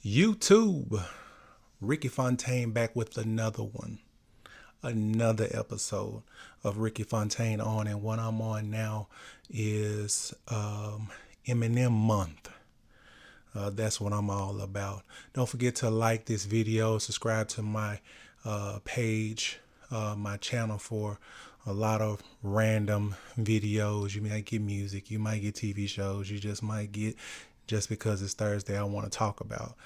YouTube, Ricky Fontaine back with another one, another episode of Ricky Fontaine on, and what I'm on now is Eminem month. That's what I'm all about. Don't forget to like this video, subscribe to my page, my channel for a lot of random videos. You might get music, you might get TV shows, you just might get just because it's Thursday I want to talk about.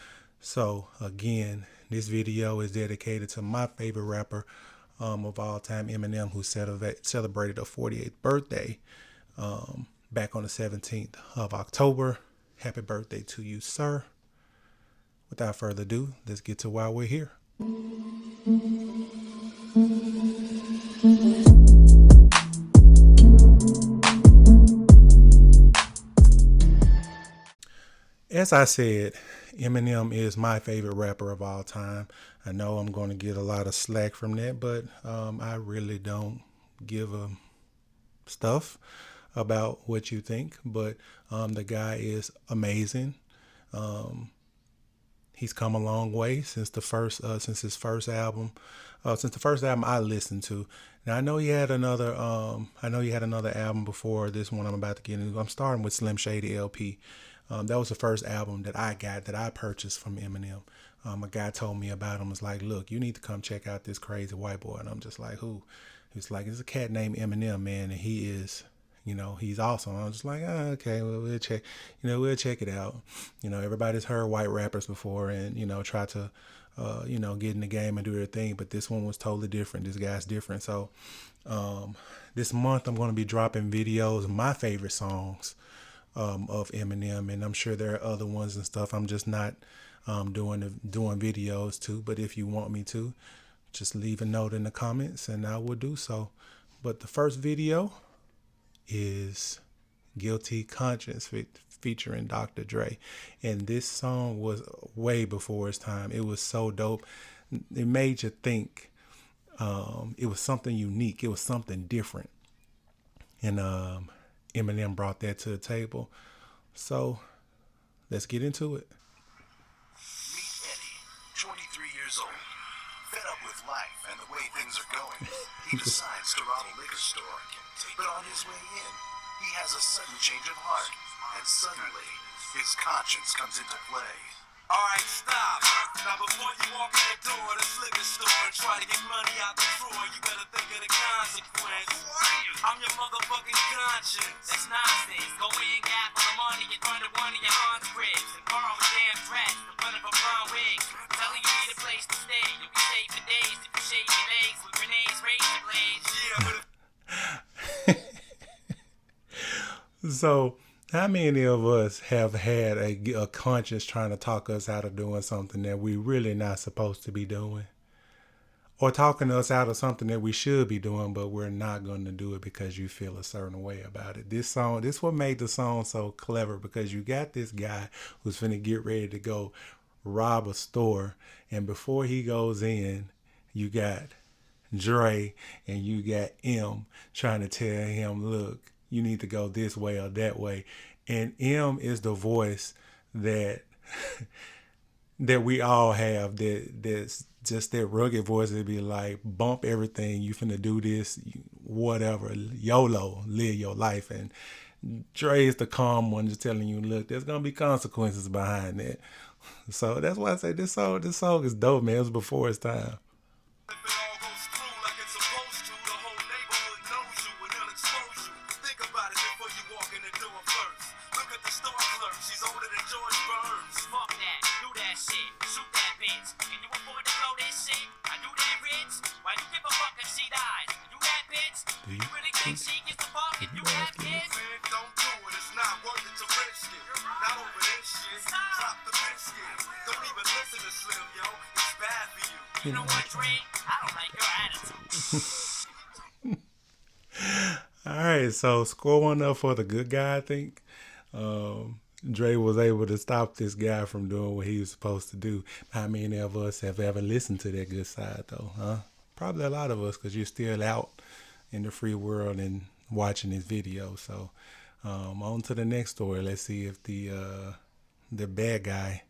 So again, this video is dedicated to my favorite rapper of all time, Eminem, who celebrated a 48th birthday back on the 17th of October. Happy birthday to you, sir. Without further ado, let's get to why we're here. As I said, Eminem is my favorite rapper of all time. I know I'm going to get a lot of slack from that, but I really don't give a stuff about what you think. But the guy is amazing. He's come a long way since his first album. Since the first album I listened to. Now I know he had another. I know he had another album before this one I'm about to get into. I'm starting with Slim Shady LP. That was the first album that I purchased from Eminem. A guy told me about him. Was like, look, you need to come check out this crazy white boy. And I'm just like, who? He's like, there's a cat named Eminem, man, and he is, he's awesome. I was just like, oh, okay, well, we'll check, we'll check it out. Everybody's heard white rappers before and, try to, get in the game and do their thing. But this one was totally different. This guy's different. So this month I'm going to be dropping videos of my favorite songs of Eminem, and I'm sure there are other ones and stuff. I'm just not doing videos too. But if you want me to, just leave a note in the comments and I will do so. But the first video is Guilty Conscience featuring Dr. Dre. And this song was way before its time. It was so dope. It made you think. It was something unique. It was something different. And Eminem brought that to the table. So let's get into it. Meet Eddie, 23 years old. Fed up with life and the way things are going, he decides to rob a liquor store. But on his way in, he has a sudden change of heart. And suddenly, his conscience comes into play. Alright, stop. Now before you walk in the door of this liquor store and try to get money out the drawer, you better think of the consequence. Who are you? I'm your motherfucking conscience. That's nonsense. Go in, gap on the money in front of one of your aunt's cribs and borrow a damn dress in front of a blonde wig. Telling you need a place to stay. You'll be safe for days if you shave your legs with grenades, razor blades. Yeah, but So, how many of us have had a conscience trying to talk us out of doing something that we really not supposed to be doing? Or talking us out of something that we should be doing, but we're not going to do it because you feel a certain way about it. This what made the song so clever, because you got this guy who's finna get ready to go rob a store. And before he goes in, you got Dre and you got M trying to tell him, look, you need to go this way or that way. And M is the voice that that we all have, that's just that rugged voice that be like, bump everything, you finna do this, whatever, YOLO, live your life. And Dre is the calm one, just telling you, look, there's gonna be consequences behind that. So that's why I say this song is dope, man. It was before its time. if it all goes through like it's supposed to, the whole neighborhood knows you and they'll expose you. Think about it before you walk in the door first. Look at the store clerk, she's older than George Burns. Fuck that, do that shit, shoot that bitch. Can you afford to blow this shit? I do that, bitch. Why you give a fuck if she dies? You that bitch? You really think she gives a fuck if you have kids? Man, don't do it, it's not worth it to risk it. Not over this shit, drop the biscuit. Don't even listen to Slim, yo, it's bad for you. You know what, Dre? I don't like your attitude. All right, so score one up for the good guy, I think. Dre was able to stop this guy from doing what he was supposed to do. How many of us have ever listened to that good side, though, huh? Probably a lot of us, because you're still out in the free world and watching this video. So on to the next story. Let's see if the bad guy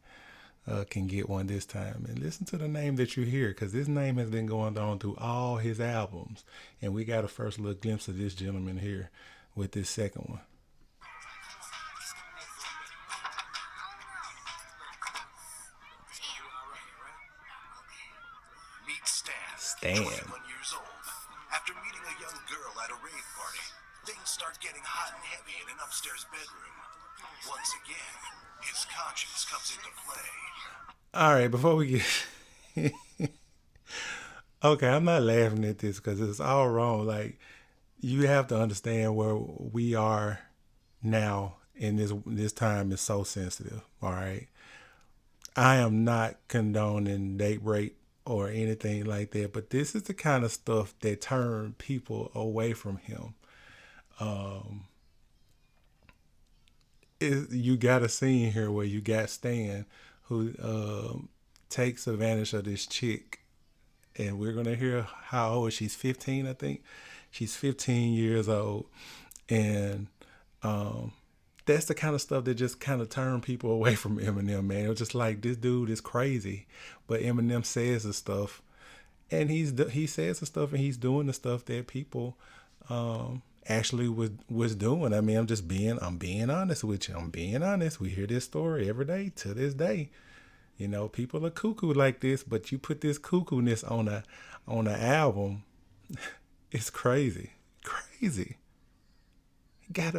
can get one this time. And listen to the name that you hear, because this name has been going on through all his albums. And we got a first little glimpse of this gentleman here with this second one. Meet Stan. Stan. 21 years old. After meeting a young girl at a rave party, things start getting hot and heavy in an upstairs bedroom. Once again, his conscience comes into play. All right, before we get... Okay, I'm not laughing at this because it's all wrong. Like, you have to understand where we are now in this time is so sensitive, all right? I am not condoning date rape or anything like that, but this is the kind of stuff that turn people away from him. You got a scene here where you got Stan who takes advantage of this chick, and we're gonna hear how old she's. 15, I think. She's 15 years old, and that's the kind of stuff that just kind of turn people away from Eminem, man. It was just like, this dude is crazy, but Eminem says the stuff, and he says the stuff, and he's doing the stuff that people actually was doing. I mean, I'm being honest with you. I'm being honest. We hear this story every day to this day. You know, people are cuckoo like this, but you put this cuckoo-ness on an album, it's crazy. Crazy. Got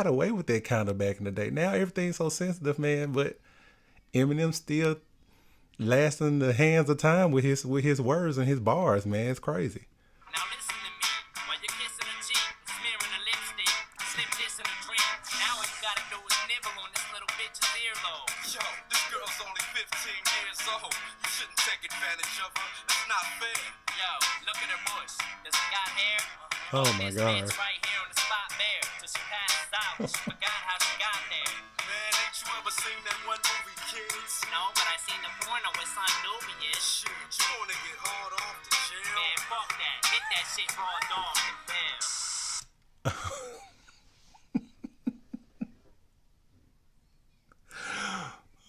away with that kind of back in the day. Now everything's so sensitive, man, but Eminem still lasting the hands of time with his words and his bars, man. It's crazy. Now listen to me, while you're kissing a cheek, smearing a lipstick, slip this in a drink. Now all you gotta do is nibble on this little bitch's earlobe. Yo, this girl's only 15 years old. You shouldn't take advantage of her. It's not fair. Yo, look at her bush. Does it got hair? Oh my This God. bitch right here on the spot bare. Till she passes out, she forgot how she got there. Man, ain't you ever seen that one movie, Kids? No, but I seen the porno with Son Nubian. Shit, you wanna get hard off the jail? Man, fuck that. Hit that shit raw dog and bam.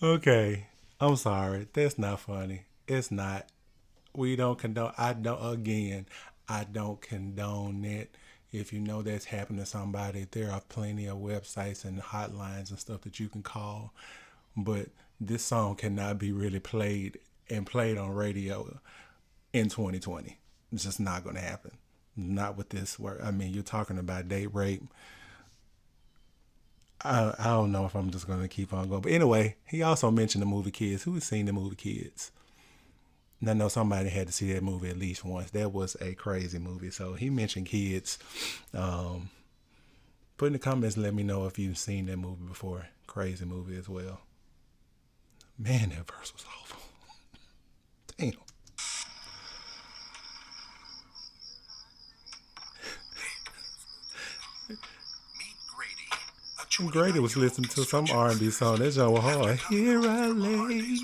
Okay, I'm sorry. That's not funny. It's not. We don't condone. I don't condone it. If you know that's happened to somebody, there are plenty of websites and hotlines and stuff that you can call. But this song cannot be really played on radio in 2020. It's just not going to happen. Not with this work. I mean, you're talking about date rape. I don't know if I'm just going to keep on going. But anyway, he also mentioned the movie Kids. Who has seen the movie Kids? And I know somebody had to see that movie at least once. That was a crazy movie. So he mentioned Kids. Put in the comments and let me know if you've seen that movie before. Crazy movie as well. Man, that verse was awful. Damn. Grady was listening to some R&B song. That joint was hard. Here I lay. He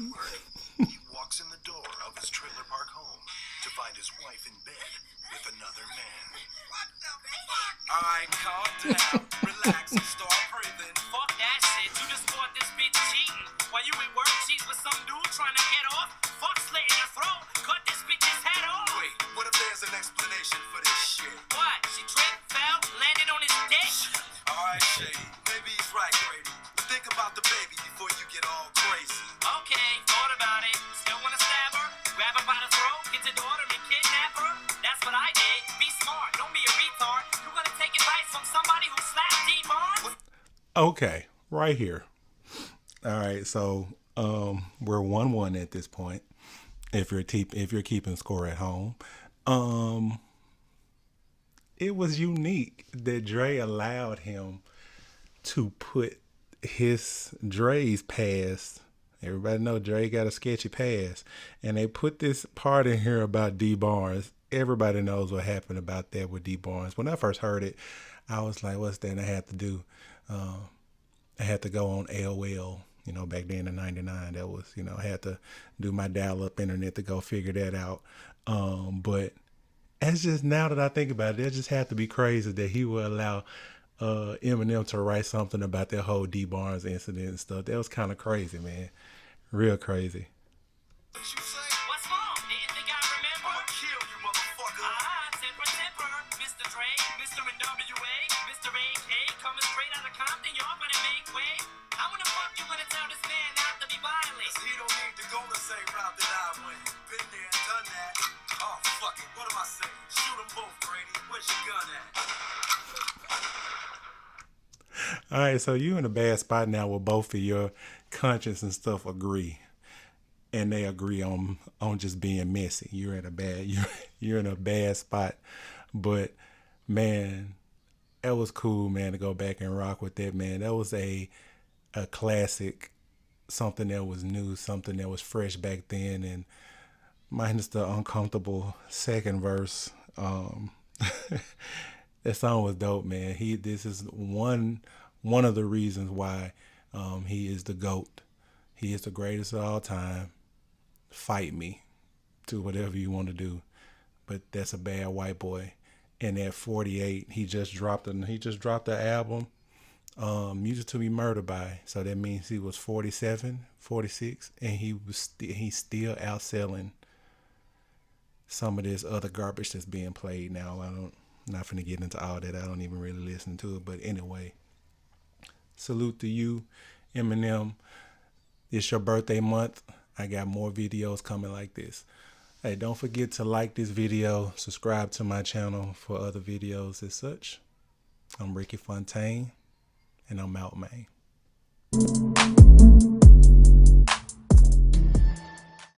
walks in the door of his trailer park home to find his wife in bed with another man. What the fuck? Alright, calm down, relax, and start breathing. Fuck that shit. You just caught this bitch cheating. While you at work, she's with some dude trying to get off. Fuck slitting her throat. Cut this bitch's head off. Wait, what if there's an explanation for this shit? What? She tripped, fell, landed on his dick? Alright, Shady, maybe he's right, Grady. But think about the baby before you get all crazy. Okay, thought about it. Still wanna stab her? Grab her by the throat, get your daughter and kidnap her? That's what I did. Be smart, don't be a retard. You gonna take advice from somebody who slapped D-Barnes? Okay, right here. All right, so we're 1-1 at this point. If you're keeping score at home, it was unique that Dre allowed him to put Dre's past. Everybody know Dre got a sketchy past, and they put this part in here about D Barnes. Everybody knows what happened about that with D Barnes. When I first heard it, I was like, "What's that?" And I had to do. I had to go on AOL. You know, back then in '99, that was, I had to do my dial-up internet to go figure that out. But it's just, now that I think about it, it just had to be crazy that he would allow Eminem to write something about that whole D Barnes incident and stuff. That was kind of crazy, man. Real crazy. What you say? What's wrong? Didn't think I remember? I'ma kill you, motherfucker. Temper, temper. Mr. Dre, Mr. NWA, Mr. AK, coming straight out of Compton, y'all better make way. How in the fuck you gonna tell this man not to be violent? He don't need to go the same route that I went. Been there, done that. Oh, fuck it. What am I saying? Shoot them both, Brady. Where's your gun at? All right, so you in a bad spot now where both of your conscience and stuff agree, and they agree on just being messy. You're in a bad you're in a bad spot, but man, that was cool, man, to go back and rock with that, man. That was a classic, something that was new, something that was fresh back then, and minus the uncomfortable second verse. That song was dope, man. This is one of the reasons why he is the GOAT. He is the greatest of all time. Fight me. Do whatever you want to do. But that's a bad white boy. And at 48, he just dropped the album, Music to Be Murdered By. So that means he was 47, 46, and he's still outselling some of this other garbage that's being played now. Not finna get into all that. I don't even really listen to it. But anyway, salute to you, Eminem. It's your birthday month. I got more videos coming like this. Hey, don't forget to like this video, subscribe to my channel for other videos as such. I'm Ricky Fontaine, and I'm out, man.